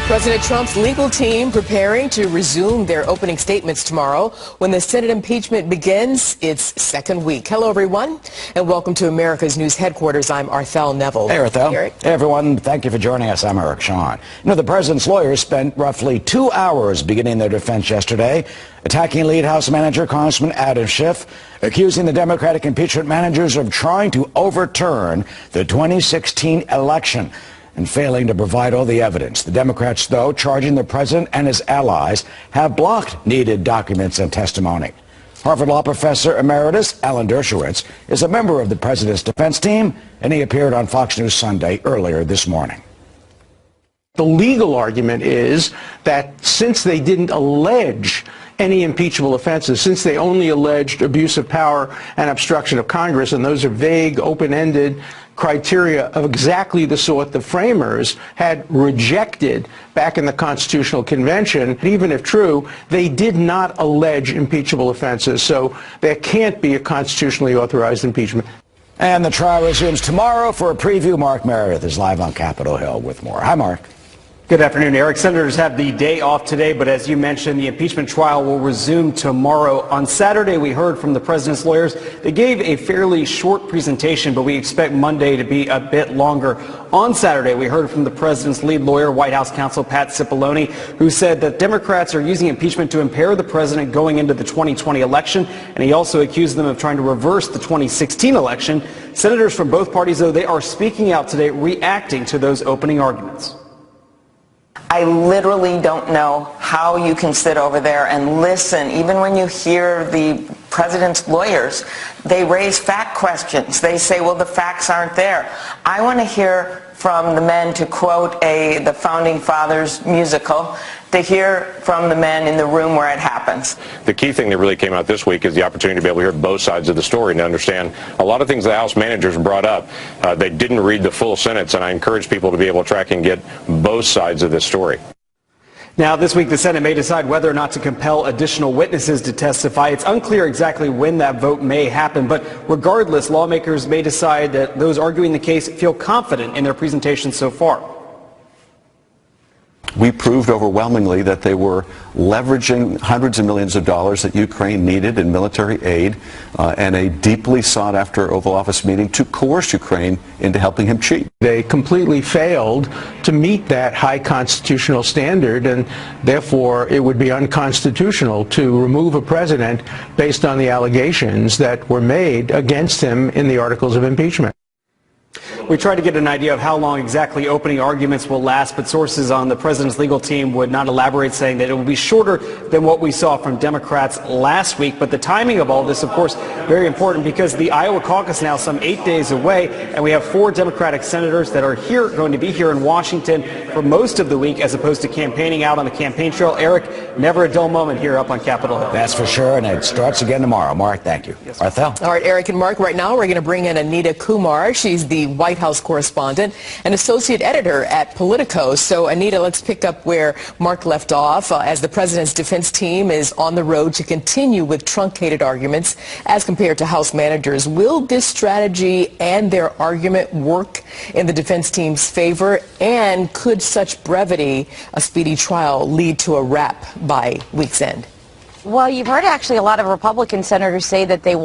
President Trump's legal team preparing to resume their opening statements tomorrow when the Senate impeachment begins its second week. Hello, everyone, and welcome to America's News Headquarters. I'm Arthel Neville. Hey, Arthel. Eric. Hey, everyone. Thank you for joining us. I'm Eric Shawn. You know, the president's lawyers spent roughly 2 hours beginning their defense yesterday, attacking lead House Manager Congressman Adam Schiff, accusing the Democratic impeachment managers of trying to overturn the 2016 election and failing to provide all the evidence. The Democrats, though, charging the president and his allies, have blocked needed documents and testimony. Harvard Law professor emeritus Alan Dershowitz is a member of the president's defense team, and he appeared on Fox News Sunday earlier this morning. The legal argument is that since they didn't allege any impeachable offenses, since they only alleged abuse of power and obstruction of Congress, and those are vague, open-ended criteria of exactly the sort the framers had rejected back in the Constitutional Convention, even if true, they did not allege impeachable offenses, so there can't be a constitutionally authorized impeachment. And the trial resumes tomorrow. For a preview, Mark Meredith is live on Capitol Hill with more. Hi, Mark. Good afternoon, Eric. Senators have the day off today, but as you mentioned, the impeachment trial will resume tomorrow. On Saturday, we heard from the president's lawyers. They gave a fairly short presentation, but we expect Monday to be a bit longer. On Saturday, we heard from the president's lead lawyer, White House counsel Pat Cipollone, who said that Democrats are using impeachment to impair the president going into the 2020 election, and he also accused them of trying to reverse the 2016 election. Senators from both parties, though, they are speaking out today, reacting to those opening arguments. I literally don't know how you can sit over there and listen. Even when you hear the president's lawyers, they raise fact questions. They say, well, the facts aren't there. I want to hear from the men, to quote the Founding Fathers musical, to hear from the men in the room where it happens. The key thing that really came out this week is the opportunity to be able to hear both sides of the story and to understand a lot of things the House managers brought up. They didn't read the full sentence, and I encourage people to be able to track and get both sides of this story. Now, this week, the Senate may decide whether or not to compel additional witnesses to testify. It's unclear exactly when that vote may happen, but regardless, lawmakers may decide that those arguing the case feel confident in their presentation so far. We proved overwhelmingly that they were leveraging hundreds of millions of dollars that Ukraine needed in military aid and a deeply sought-after Oval Office meeting to coerce Ukraine into helping him cheat. They completely failed to meet that high constitutional standard, and therefore it would be unconstitutional to remove a president based on the allegations that were made against him in the articles of impeachment. We tried to get an idea of how long exactly opening arguments will last, but sources on the president's legal team would not elaborate, saying that it will be shorter than what we saw from Democrats last week. But the timing of all this, of course, very important, because the Iowa caucus now some 8 days away, and we have 4 Democratic senators that are going to be here in Washington for most of the week, as opposed to campaigning out on the campaign trail. Eric, never a dull moment here up on Capitol Hill. That's for sure, and it starts again tomorrow. Mark, thank you. Yes, Arthel. All right, Eric and Mark, right now we're going to bring in Anita Kumar. She's the White House correspondent and associate editor at Politico. So, Anita, let's pick up where Mark left off. As the president's defense team is on the road to continue with truncated arguments as compared to House managers, will this strategy and their argument work in the defense team's favor? And could such brevity, a speedy trial, lead to a wrap by week's end? Well, you've heard actually a lot of Republican senators say that they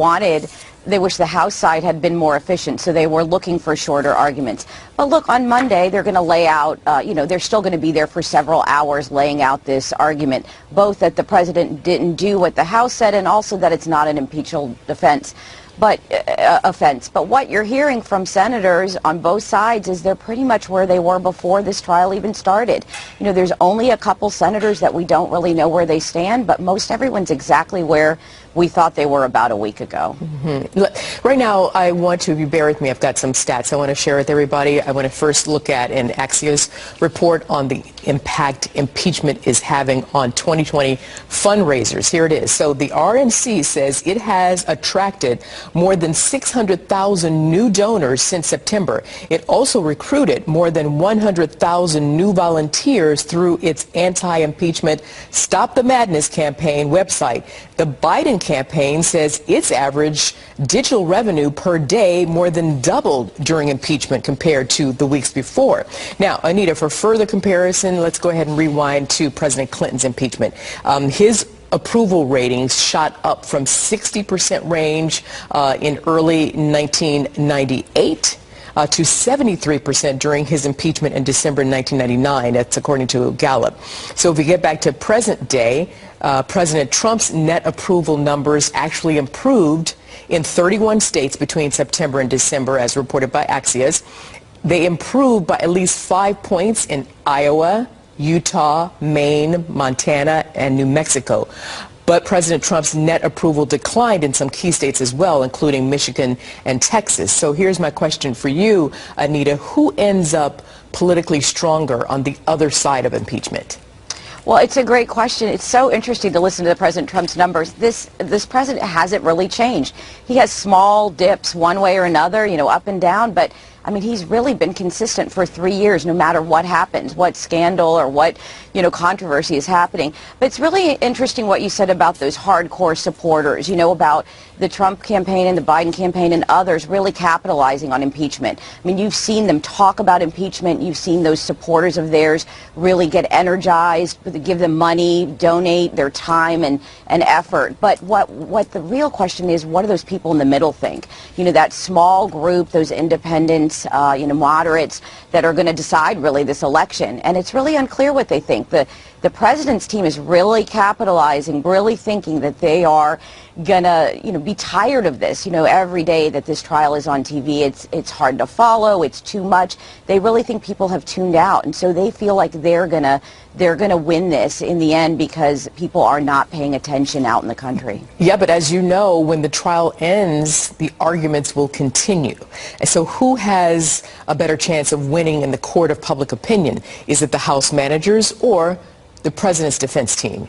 wish the House side had been more efficient, so they were looking for shorter arguments. But look, on Monday, they're going to lay out, they're still going to be there for several hours laying out this argument, both that the president didn't do what the House said and also that it's not an impeachable offense. But what you're hearing from senators on both sides is they're pretty much where they were before this trial even started. You know, there's only a couple senators that we don't really know where they stand, but most everyone's exactly where we thought they were about a week ago. Mm-hmm. Right now, I want to, if you bear with me, I've got some stats I want to share with everybody. I want to first look at an Axios report on the impact impeachment is having on 2020 fundraisers. Here it is. So the RNC says it has attracted more than 600,000 new donors since September. It also recruited more than 100,000 new volunteers through its anti-impeachment Stop the Madness campaign website. The Biden Biden campaign says its average digital revenue per day more than doubled during impeachment compared to the weeks before. Now, Anita, for further comparison, let's go ahead and rewind to President Clinton's impeachment. His approval ratings shot up from 60% range in early 1998 to 73% during his impeachment in December 1999. That's according to Gallup. So if we get back to present day, President Trump's net approval numbers actually improved in 31 states between September and December, as reported by Axios. They improved by at least 5 points in Iowa, Utah, Maine, Montana, and New Mexico. But President Trump's net approval declined in some key states as well, including Michigan and Texas. So here's my question for you, Anita. Who ends up politically stronger on the other side of impeachment? Well, it's a great question. It's so interesting to listen to President Trump's numbers. This president hasn't really changed. He has small dips one way or another, up and down, but I mean, he's really been consistent for 3 years, no matter what happens, what scandal or what, controversy is happening. But it's really interesting what you said about those hardcore supporters, about the Trump campaign and the Biden campaign and others really capitalizing on impeachment. I mean, you've seen them talk about impeachment. You've seen those supporters of theirs really get energized, give them money, donate their time and effort. But what the real question is, what do those people in the middle think? That small group, those independents, moderates that are going to decide really this election. And it's really unclear what they think. The president's team is really capitalizing, really thinking that they are going to, be tired of this. Every day that this trial is on TV, it's hard to follow. It's too much. They really think people have tuned out. And so they feel like they're going to win this in the end because people are not paying attention out in the country. Yeah, but as you know, when the trial ends, the arguments will continue. And so who has a better chance of winning in the court of public opinion? Is it the House managers or the president's defense team?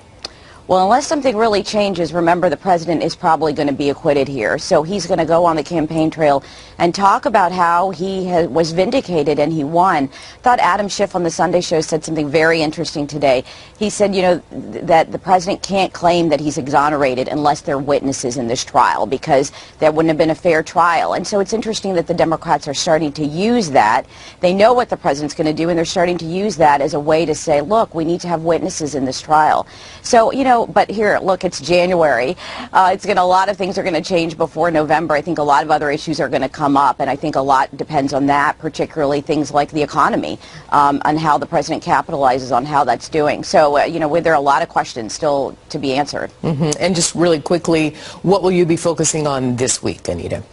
Well, unless something really changes, remember the president is probably going to be acquitted here. So he's going to go on the campaign trail and talk about how he was vindicated and he won. I thought Adam Schiff on the Sunday show said something very interesting today. He said, that the president can't claim that he's exonerated unless there are witnesses in this trial because that wouldn't have been a fair trial. And so it's interesting that the Democrats are starting to use that. They know what the president's going to do and they're starting to use that as a way to say, look, we need to have witnesses in this trial. So, but here, look, it's January. A lot of things are going to change before November. I think a lot of other issues are going to come up, and I think a lot depends on that, particularly things like the economy, and how the president capitalizes on how that's doing. So, there are a lot of questions still to be answered. And just really quickly, what will you be focusing on this week, Anita?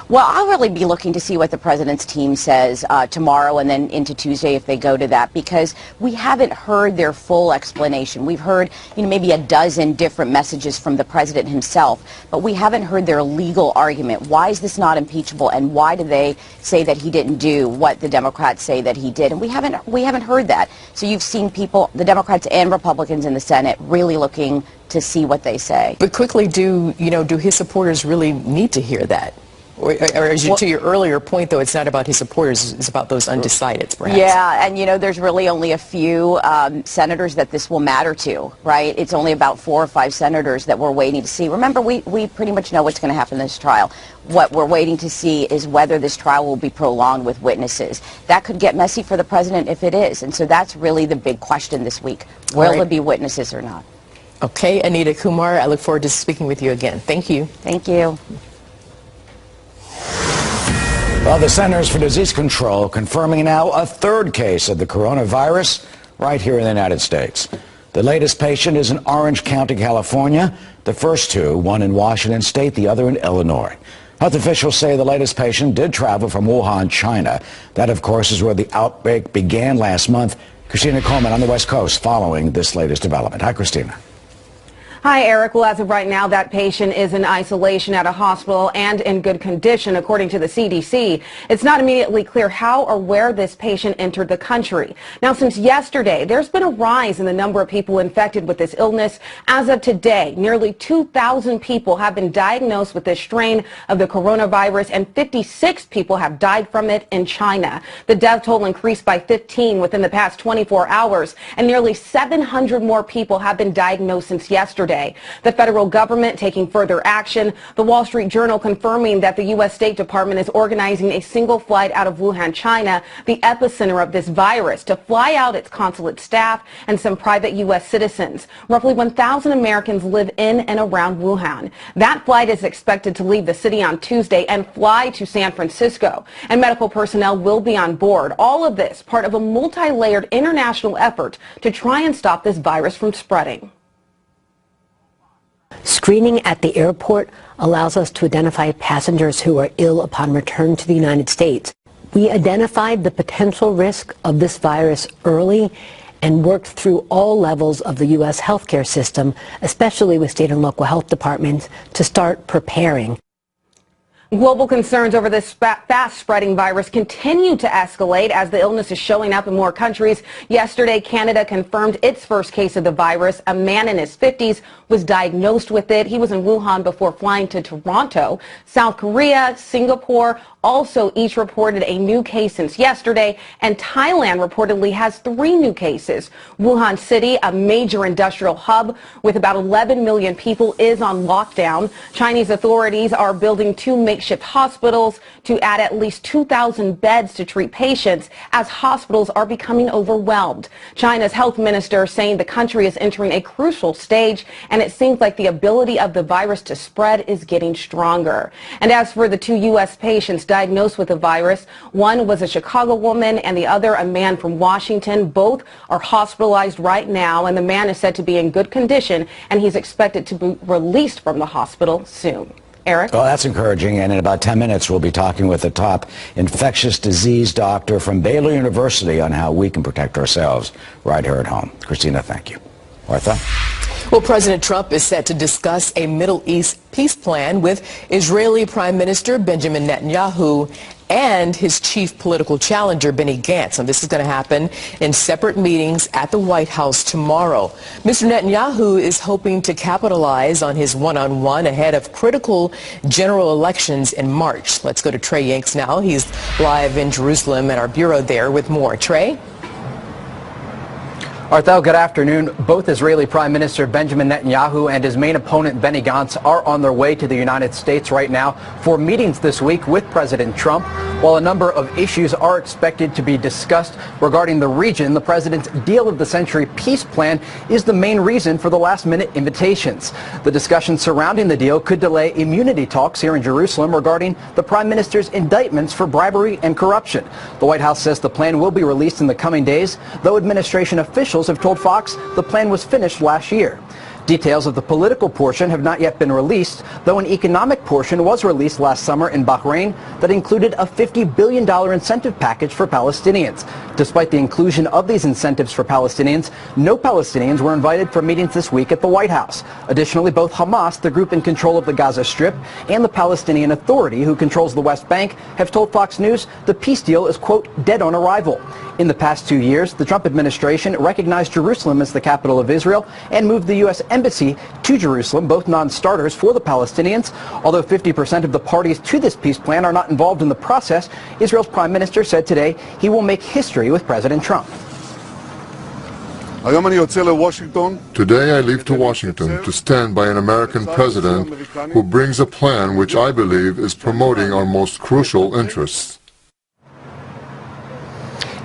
Well, I'll really be looking to see what the president's team says tomorrow and then into Tuesday if they go to that, because we haven't heard their full explanation. We've heard, maybe a dozen different messages from the president himself, but we haven't heard their legal argument. Why is this not impeachable, and why do they say that he didn't do what the Democrats say that he did? And we haven't heard that. So you've seen people, the Democrats and Republicans in the Senate, really looking to see what they say. But quickly, do his supporters really need to hear that? Or to your earlier point, though, it's not about his supporters, it's about those undecideds, perhaps. Yeah, and there's really only a few senators that this will matter to, right? It's only about 4 or 5 senators that we're waiting to see. Remember, we pretty much know what's going to happen in this trial. What we're waiting to see is whether this trial will be prolonged with witnesses. That could get messy for the president if it is, and so that's really the big question this week. Will there be witnesses or not? Okay, Anita Kumar, I look forward to speaking with you again. Thank you. Thank you. Well, the Centers for Disease Control confirming now a 3rd case of the coronavirus right here in the United States. The latest patient is in Orange County, California. The first 2, one in Washington State, the other in Illinois. Health officials say the latest patient did travel from Wuhan, China. That, of course, is where the outbreak began last month. Christina Coleman on the West Coast following this latest development. Hi, Christina. Hi, Eric. Well, as of right now, that patient is in isolation at a hospital and in good condition, according to the CDC. It's not immediately clear how or where this patient entered the country. Now, since yesterday, there's been a rise in the number of people infected with this illness. As of today, nearly 2,000 people have been diagnosed with this strain of the coronavirus, and 56 people have died from it in China. The death toll increased by 15 within the past 24 hours, and nearly 700 more people have been diagnosed since yesterday. yesterday. The federal government taking further action. The Wall Street Journal confirming that the U.S. State Department is organizing a single flight out of Wuhan, China, the epicenter of this virus, to fly out its consulate staff and some private U.S. citizens. Roughly 1,000 Americans live in and around Wuhan. That flight is expected to leave the city on Tuesday and fly to San Francisco. And medical personnel will be on board. All of this part of a multi-layered international effort to try and stop this virus from spreading. Screening at the airport allows us to identify passengers who are ill upon return to the United States. We identified the potential risk of this virus early and worked through all levels of the U.S. healthcare system, especially with state and local health departments, to start preparing. Global concerns over this fast-spreading virus continue to escalate as the illness is showing up in more countries. Yesterday, Canada confirmed its first case of the virus. A man in his 50s was diagnosed with it. He was in Wuhan before flying to Toronto. South Korea, Singapore also each reported a new case since yesterday, and Thailand reportedly has 3 new cases. Wuhan City, a major industrial hub with about 11 million people, is on lockdown. Chinese authorities are building 2 makeshift hospitals to add at least 2,000 beds to treat patients as hospitals are becoming overwhelmed. China's health minister saying the country is entering a crucial stage, and it seems like the ability of the virus to spread is getting stronger. And as for the 2 U.S. patients diagnosed with the virus, one was a Chicago woman and the other a man from Washington. Both are hospitalized right now, and the man is said to be in good condition, and he's expected to be released from the hospital soon. Eric? Well, that's encouraging, and in about 10 minutes we'll be talking with the top infectious disease doctor from Baylor University on how we can protect ourselves right here at home. Christina, thank you. Martha? Well, President Trump is set to discuss a Middle East peace plan with Israeli Prime Minister Benjamin Netanyahu and his chief political challenger, Benny Gantz. And this is going to happen in separate meetings at the White House tomorrow. Mr. Netanyahu is hoping to capitalize on his one-on-one ahead of critical general elections in March. Let's go to Trey Yanks now. He's live in Jerusalem at our bureau there with more. Trey? Arthel, good afternoon. Both Israeli Prime Minister Benjamin Netanyahu and his main opponent Benny Gantz are on their way to the United States right now for meetings this week with President Trump. While a number of issues are expected to be discussed regarding the region, the president's deal of the century peace plan is the main reason for the last-minute invitations. The discussions surrounding the deal could delay immunity talks here in Jerusalem regarding the prime minister's indictments for bribery and corruption. The White House says the plan will be released in the coming days, though administration officials have told Fox the plan was finished last year. Details of the political portion have not yet been released, though an economic portion was released last summer in Bahrain that included a $50 billion incentive package for Palestinians. Despite the inclusion of these incentives for Palestinians, no Palestinians were invited for meetings this week at the White House. Additionally, both Hamas, the group in control of the Gaza Strip, and the Palestinian Authority, who controls the West Bank, have told Fox News the peace deal is, quote, dead on arrival. In the past 2 years, the Trump administration recognized Jerusalem as the capital of Israel and moved the U.S. embassy to Jerusalem, both non-starters for the Palestinians. Although 50% of the parties to this peace plan are not involved in the process, Israel's prime minister said today he will make history with President Trump. Today I leave to Washington to stand by an American president who brings a plan which I believe is promoting our most crucial interests.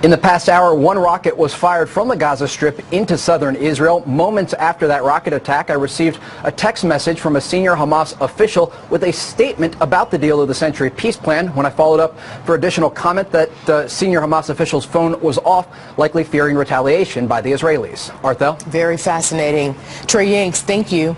In the past hour, 1 rocket was fired from the Gaza Strip into southern Israel. Moments after that rocket attack, I received a text message from a senior Hamas official with a statement about the deal of the century peace plan. When I followed up for additional comment, that the senior Hamas official's phone was off, likely fearing retaliation by the Israelis. Arthel? Very fascinating. Trey Yanks, thank you.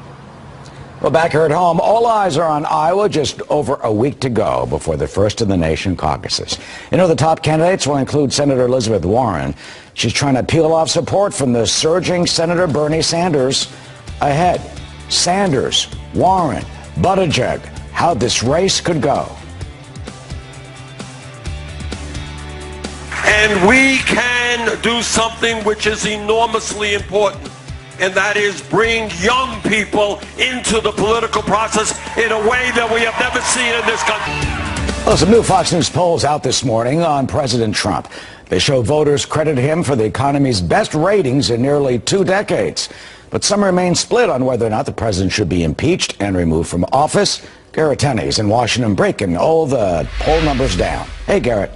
Well, back here at home, all eyes are on Iowa, just over a week to go before the first-in-the-nation caucuses. You know, the top candidates will include Senator Elizabeth Warren. She's trying to peel off support from the surging Senator Bernie Sanders. Ahead, Sanders, Warren, Buttigieg, how this race could go. And we can do something which is enormously important, and that is bring young people into the political process in a way that we have never seen in this country. Well, some new Fox News polls out this morning on President Trump. They show voters credit him for the economy's best ratings in nearly 2 decades. but some remain split on whether or not the president should be impeached and removed from office. Garrett Tenney's in Washington breaking all the poll numbers down. Hey, Garrett.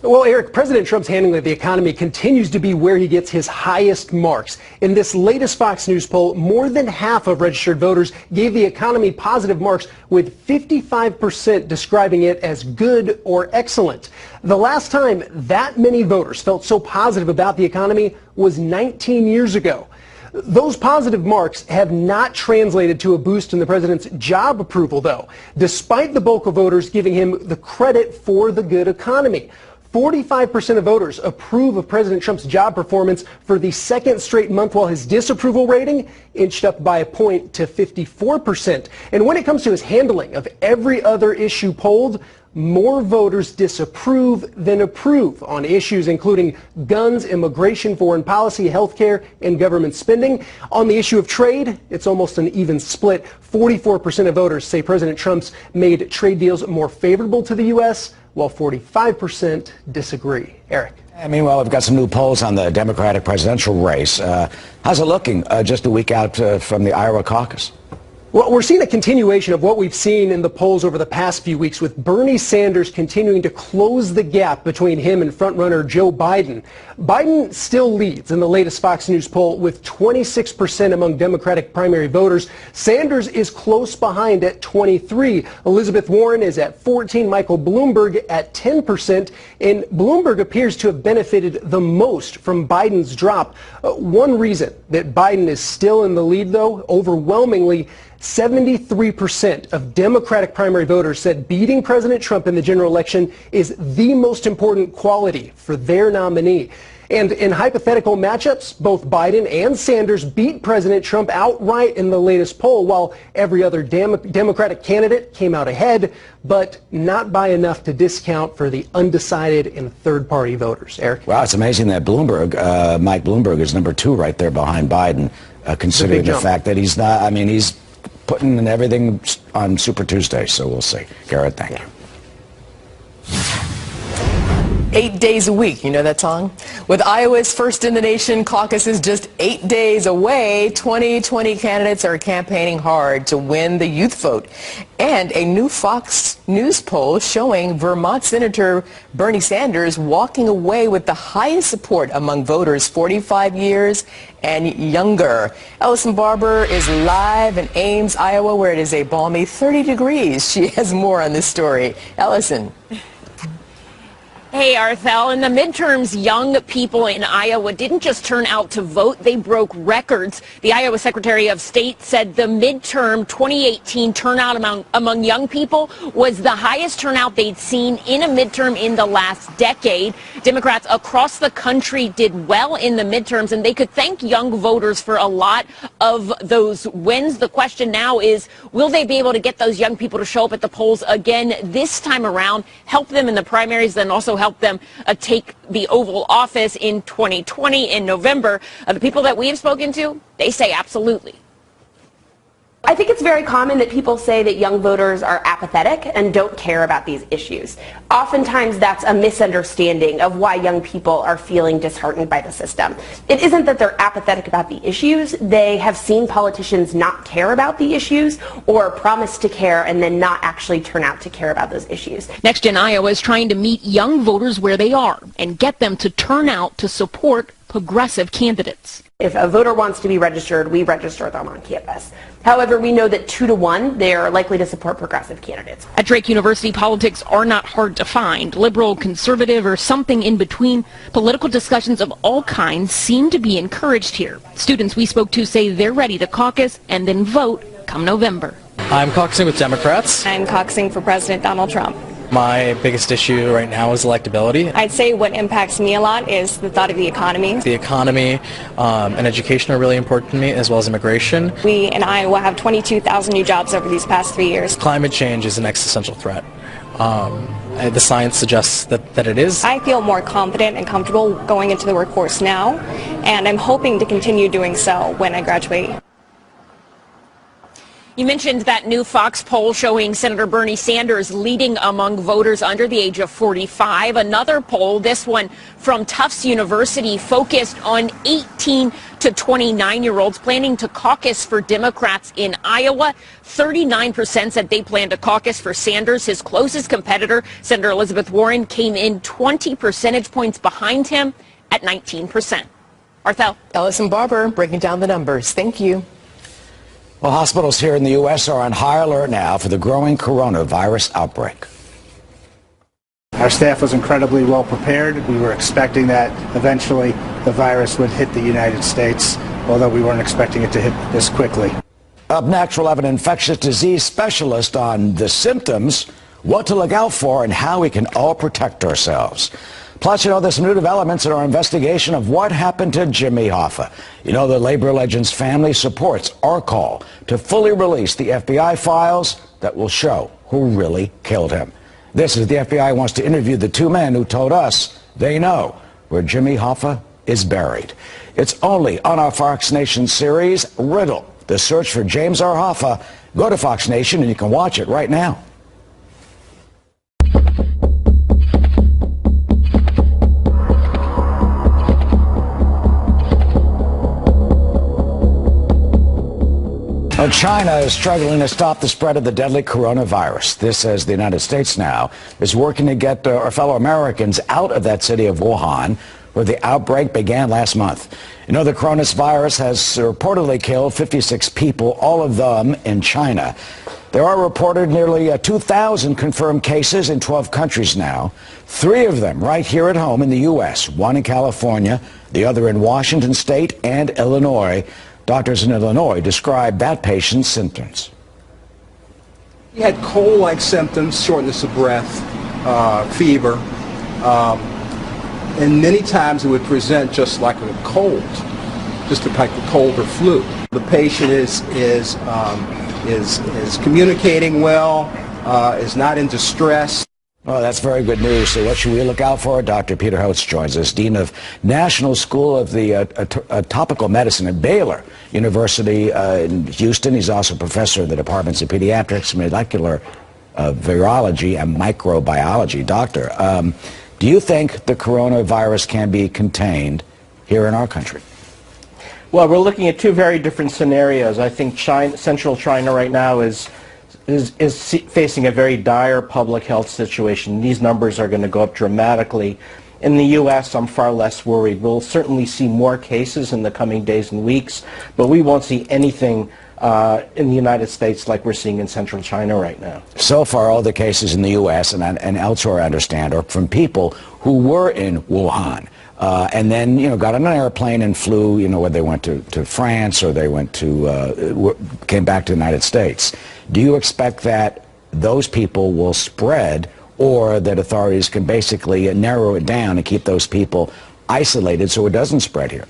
Well, Eric, President Trump's handling of the economy continues to be where he gets his highest marks. In this latest Fox News poll, more than half of registered voters gave the economy positive marks, with 55% describing it as good or excellent. The last time that many voters felt so positive about the economy was 19 years ago. Those positive marks have not translated to a boost in the president's job approval, though, despite the bulk of voters giving him the credit for the good economy. 45% of voters approve of President Trump's job performance for the second straight month, while his disapproval rating inched up by a point to 54%. And when it comes to his handling of every other issue polled, more voters disapprove than approve on issues including guns, immigration, foreign policy, health care, and government spending. On the issue of trade, it's almost an even split. 44% of voters say President Trump's made trade deals more favorable to the U.S., while 45% disagree. Eric. And meanwhile, we've got some new polls on the Democratic presidential race. How's it looking just a week out from the Iowa caucus? Well, we're seeing a continuation of what we've seen in the polls over the past few weeks, with Bernie Sanders continuing to close the gap between him and frontrunner Joe Biden. Biden still leads in the latest Fox News poll with 26% among Democratic primary voters. Sanders is close behind at 23%. Elizabeth Warren is at 14%, Michael Bloomberg at 10%, and Bloomberg appears to have benefited the most from Biden's drop. One reason that Biden is still in the lead, though, overwhelmingly, 73% of Democratic primary voters said beating President Trump in the general election is the most important quality for their nominee. And in hypothetical matchups, both Biden and Sanders beat President Trump outright in the latest poll, while every other Democratic candidate came out ahead, but not by enough to discount for the undecided and third-party voters. Eric? Wow, it's amazing that Mike Bloomberg is number 2 right there behind Biden, considering the fact that he's not, I mean, he's putting in everything on Super Tuesday, so we'll see. Garrett, thank you. 8 days a week, you know that song? With Iowa's First in the Nation caucuses just 8 days away, 2020 candidates are campaigning hard to win the youth vote. And a new Fox News poll showing Vermont Senator Bernie Sanders walking away with the highest support among voters 45 years and younger. Ellison Barber is live in Ames, Iowa, where it is a balmy 30 degrees. She has more on this story. Ellison. Hey, Arthel, in the midterms, young people in Iowa didn't just turn out to vote, they broke records. The Iowa Secretary of State said the midterm 2018 turnout among young people was the highest turnout they'd seen in a midterm in the last decade. Democrats across the country did well in the midterms, and they could thank young voters for a lot of those wins. The question now is, will they be able to get those young people to show up at the polls again this time around, help them in the primaries, then also help them take the Oval Office in 2020 in November? The people that we have spoken to, they say absolutely. I think it's very common that people say that young voters are apathetic and don't care about these issues. Oftentimes that's a misunderstanding of why young people are feeling disheartened by the system. It isn't that they're apathetic about the issues. They have seen politicians not care about the issues or promise to care and then not actually turn out to care about those issues. Next Gen Iowa is trying to meet young voters where they are and get them to turn out to support progressive candidates. If a voter wants to be registered, we register them on campus. However, we know that 2 to 1, they are likely to support progressive candidates. At Drake University, politics are not hard to find. Liberal, conservative, or something in between. Political discussions of all kinds seem to be encouraged here. Students we spoke to say they're ready to caucus and then vote come November. I'm caucusing with Democrats. I'm caucusing for President Donald Trump. My biggest issue right now is electability. I'd say what impacts me a lot is the thought of the economy. The economy and education are really important to me, as well as immigration. We in Iowa have 22,000 new jobs over these past 3 years. Climate change is an existential threat. The science suggests that it is. I feel more confident and comfortable going into the workforce now, and I'm hoping to continue doing so when I graduate. You mentioned that new Fox poll showing Senator Bernie Sanders leading among voters under the age of 45. Another poll, this one from Tufts University, focused on 18 to 29-year-olds planning to caucus for Democrats in Iowa. 39% said they plan to caucus for Sanders. His closest competitor, Senator Elizabeth Warren, came in 20 percentage points behind him at 19%. Arthel. Ellison Barber breaking down the numbers. Thank you. Well, hospitals here in the U.S. are on high alert now for the growing coronavirus outbreak. Our staff was incredibly well prepared. We were expecting that eventually the virus would hit the United States, although we weren't expecting it to hit this quickly. Up next, we'll have an infectious disease specialist on the symptoms, what to look out for, and how we can all protect ourselves. Plus, there's some new developments in our investigation of what happened to Jimmy Hoffa. The labor legend's family supports our call to fully release the FBI files that will show who really killed him. This is the FBI wants to interview the two men who told us they know where Jimmy Hoffa is buried. It's only on our Fox Nation series, Riddle, the search for James R. Hoffa. Go to Fox Nation and you can watch it right now. China is struggling to stop the spread of the deadly coronavirus. This as the United States now is working to get our fellow Americans out of that city of Wuhan, where the outbreak began last month. The coronavirus has reportedly killed 56 people, all of them in China. There are reported nearly 2,000 confirmed cases in 12 countries now. 3 of them right here at home in the U.S., one in California, the other in Washington State and Illinois. Doctors in Illinois described that patient's symptoms. He had cold-like symptoms, shortness of breath, fever, and many times it would present just like a cold, just like a cold or flu. The patient is communicating well, is not in distress. Well, that's very good news. So what should we look out for? Dr. Peter Hotz joins us, Dean of National School of the Topical Medicine at Baylor University in Houston. He's also professor of the Departments of Pediatrics, Molecular Virology, and Microbiology. Doctor, do you think the coronavirus can be contained here in our country? Well, we're looking at 2 very different scenarios. I think central China right now is facing a very dire public health situation. These numbers are going to go up dramatically. In the U.S., I'm far less worried. We'll certainly see more cases in the coming days and weeks, but we won't see anything in the United States like we're seeing in central China right now. So far, all the cases in the U.S. and elsewhere, I understand, are from people who were in Wuhan. And then, got on an airplane and flew, whether they went to France or they went to, came back to the United States. Do you expect that those people will spread, or that authorities can basically narrow it down and keep those people isolated so it doesn't spread here?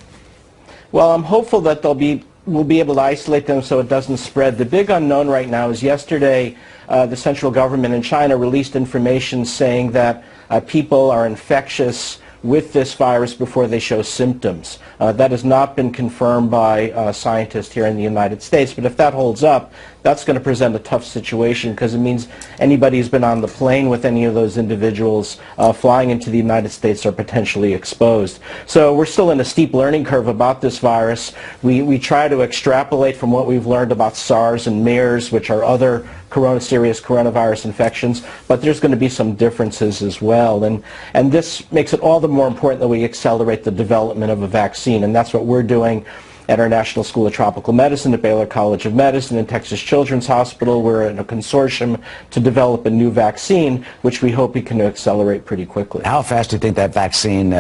Well, I'm hopeful that we'll be able to isolate them so it doesn't spread. The big unknown right now is yesterday the central government in China released information saying that people are infectious with this virus before they show symptoms. That has not been confirmed by scientists here in the United States, but if that holds up, that's going to present a tough situation because it means anybody who's been on the plane with any of those individuals flying into the United States are potentially exposed. So we're still in a steep learning curve about this virus. We try to extrapolate from what we've learned about SARS and MERS, which are other serious coronavirus infections, but there's going to be some differences as well. And this makes it all the more important that we accelerate the development of a vaccine, and that's what we're doing at our National School of Tropical Medicine at Baylor College of Medicine and Texas Children's Hospital. We're in a consortium to develop a new vaccine, which we hope we can accelerate pretty quickly. How fast do you think that vaccine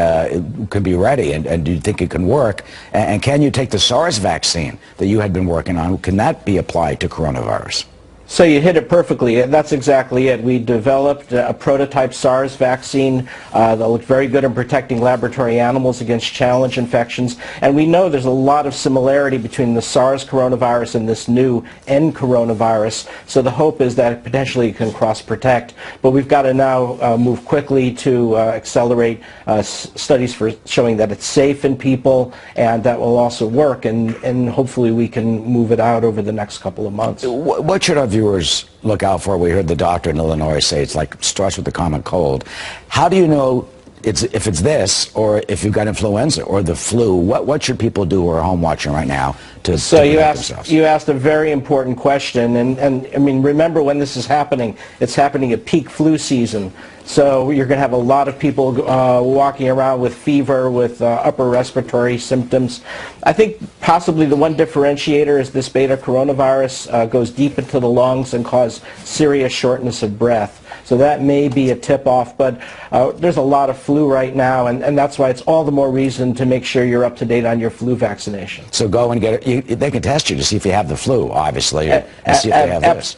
could be ready, and do you think it can work? And can you take the SARS vaccine that you had been working on, can that be applied to coronavirus? So you hit it perfectly. That's exactly it. We developed a prototype SARS vaccine that looked very good in protecting laboratory animals against challenge infections. And we know there's a lot of similarity between the SARS coronavirus and this new N coronavirus. So the hope is that it potentially can cross-protect. But we've got to now move quickly to accelerate studies for showing that it's safe in people and that will also work. And hopefully we can move it out over the next couple of months. What should our viewers look out for? We heard the doctor in Illinois say it's like starts with the common cold. How do you know if it's this or if you've got influenza or the flu? What should people do who are home watching right now to protect themselves? You asked a very important question, and I mean, remember when this is happening, it's happening at peak flu season. So you're going to have a lot of people walking around with fever, with upper respiratory symptoms. I think possibly the one differentiator is this beta coronavirus goes deep into the lungs and cause serious shortness of breath. So that may be a tip-off, but there's a lot of flu right now, and that's why it's all the more reason to make sure you're up to date on your flu vaccination. So go and get it. They can test you to see if you have the flu, obviously, and see if they have this.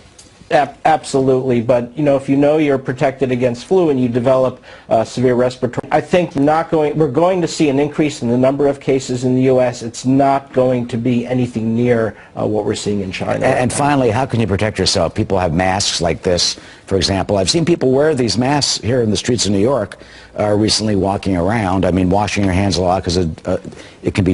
Absolutely, but you know, if you know you're protected against flu and you develop severe respiratory, I think we're going to see an increase in the number of cases in the U.S. It's not going to be anything near what we're seeing in China. And finally, how can you protect yourself? People have masks like this, for example. I've seen people wear these masks here in the streets of New York recently walking around. I mean, washing your hands a lot because it can be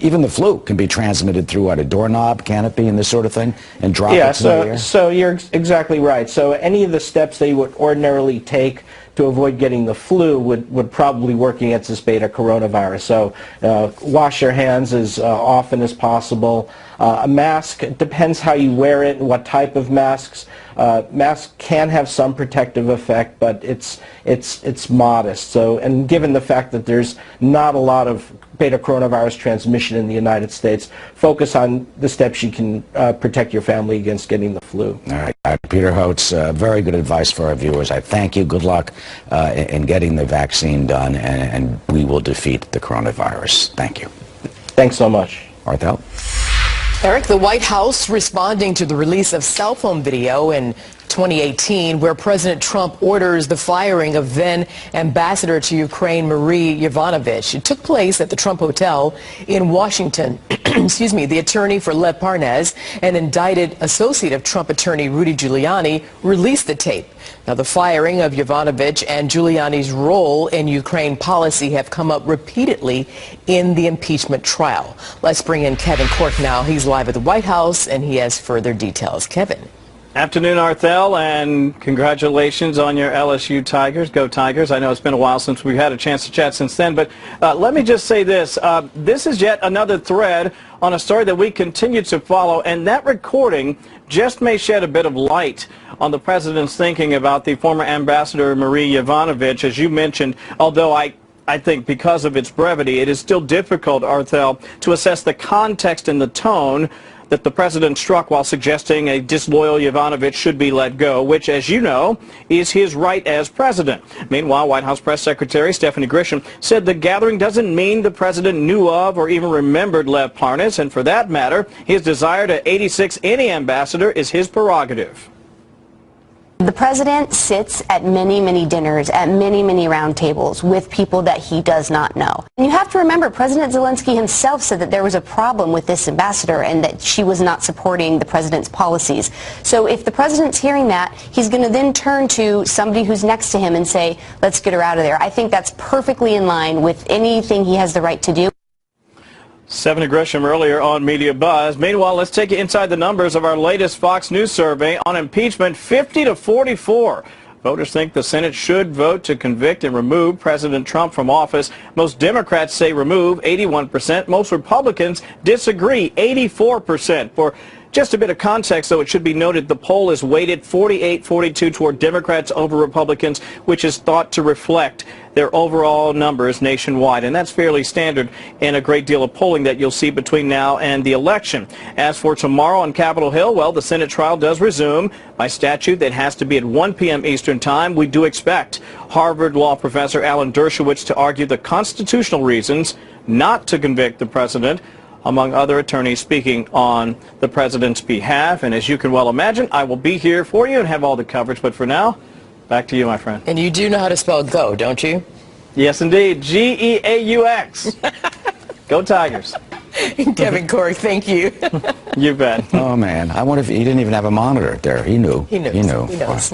even the flu can be transmitted through what, a doorknob, canopy, and this sort of thing, and droplets in the air. So you're exactly right. So any of the steps that you would ordinarily take to avoid getting the flu would probably work against this beta coronavirus. So wash your hands as often as possible. A mask, it depends how you wear it and what type of masks. Masks can have some protective effect, but it's modest. So, and given the fact that there's not a lot of beta coronavirus transmission in the United States, focus on the steps you can protect your family against getting the flu. All right, Peter Hotz, very good advice for our viewers. I thank you. Good luck in getting the vaccine done, and we will defeat the coronavirus. Thank you. Thanks so much. Arthel? Eric, the White House responding to the release of cell phone video in 2018 where President Trump orders the firing of then Ambassador to Ukraine Marie Yovanovitch. It took place at the Trump Hotel in Washington. Excuse me, the attorney for Lev Parnas, an indicted associate of Trump attorney Rudy Giuliani, released the tape. Now, the firing of Yovanovitch and Giuliani's role in Ukraine policy have come up repeatedly in the impeachment trial. Let's bring in Kevin Cork now. He's live at the White House, and he has further details. Kevin. Afternoon, Arthel, and congratulations on your LSU Tigers. Go Tigers. I know it's been a while since we've had a chance to chat since then, but let me just say this. This is yet another thread on a story that we continue to follow, and that recording just may shed a bit of light on the president's thinking about the former Ambassador Marie Yovanovitch. As you mentioned, although I think because of its brevity, it is still difficult, Arthel, to assess the context and the tone that the president struck while suggesting a disloyal Yovanovitch should be let go, which, as you know, is his right as president. Meanwhile, White House Press Secretary Stephanie Grisham said the gathering doesn't mean the president knew of or even remembered Lev Parnas, and for that matter, his desire to 86 any ambassador is his prerogative. The president sits at many, many dinners, at many, many round tables with people that he does not know. And you have to remember, President Zelensky himself said that there was a problem with this ambassador and that she was not supporting the president's policies. So if the president's hearing that, he's going to then turn to somebody who's next to him and say, let's get her out of there. I think that's perfectly in line with anything he has the right to do. Stephanie Grisham earlier on Media Buzz. Meanwhile, let's take you inside the numbers of our latest Fox News survey on impeachment, 50-44. Voters think the Senate should vote to convict and remove President Trump from office. Most Democrats say remove, 81%. Most Republicans disagree, 84%. For just a bit of context, though, it should be noted the poll is weighted 48-42 toward Democrats over Republicans, which is thought to reflect their overall numbers nationwide. And that's fairly standard in a great deal of polling that you'll see between now and the election. As for tomorrow on Capitol Hill, well, the Senate trial does resume. By statute, that has to be at 1 p.m. Eastern Time. We do expect Harvard law professor Alan Dershowitz to argue the constitutional reasons not to convict the president. among other attorneys speaking on the president's behalf. And as you can well imagine, I will be here for you and have all the coverage. But for now, back to you, my friend. And you do know how to spell go, don't you? Yes, indeed. G-E-A-U-X. Go Tigers. Kevin Cork, thank you. You bet. Oh, man. I wonder if he didn't even have a monitor there. He knew. He knows. He knew. He knows.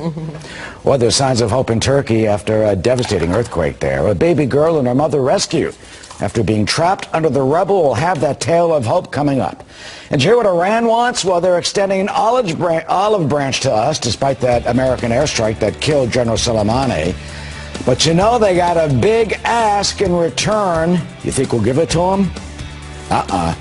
Well, there's signs of hope in Turkey after a devastating earthquake there. A baby girl and her mother rescued after being trapped under the rubble. We'll have that tale of hope coming up. And you hear what Iran wants? Well, they're extending an olive branch to us, despite that American airstrike that killed General Soleimani. But you know they got a big ask in return. You think we'll give it to them? Uh-uh.